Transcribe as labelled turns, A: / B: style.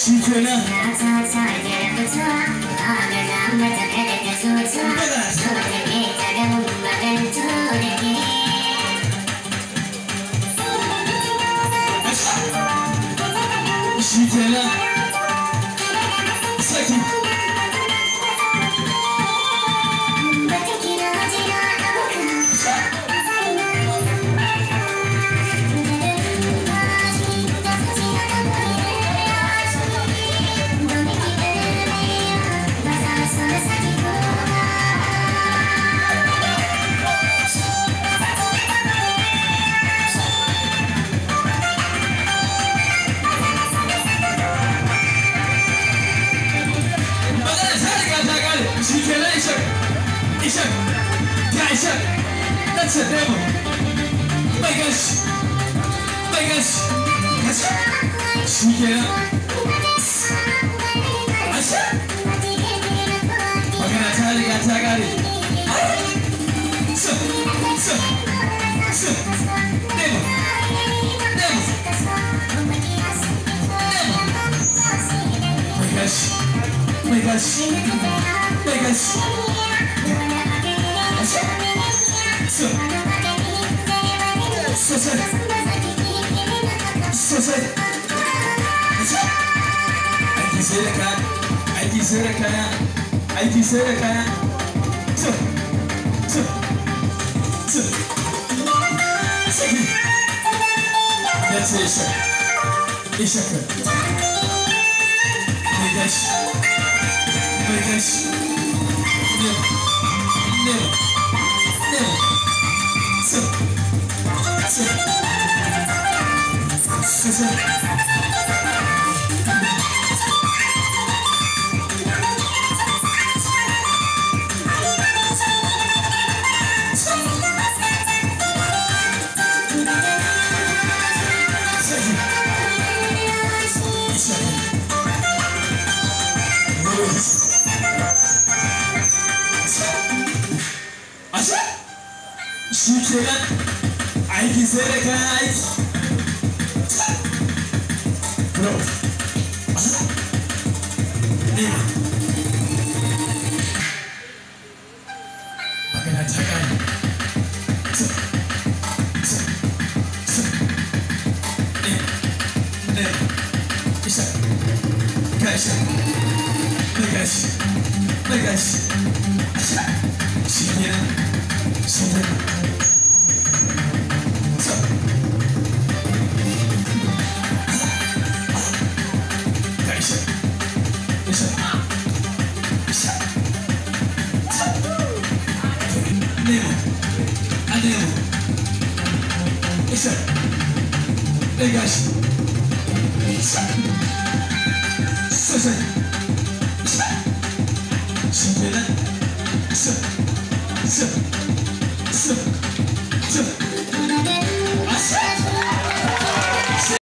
A: Shikenan. Shikenan. Saki. Ishaq, yeah, Ishaq, that's the devil. My gosh, that's Shikenan. Asha, magana ta riga ta kare. Devil. My gosh. Aiki sai da kaya. Saki. That's Ishaq. My gosh. Never. Shikenan. Aiki sai da kayan aiki. Bro. Magana ta kare. My gosh. Shikenan. Shikenan.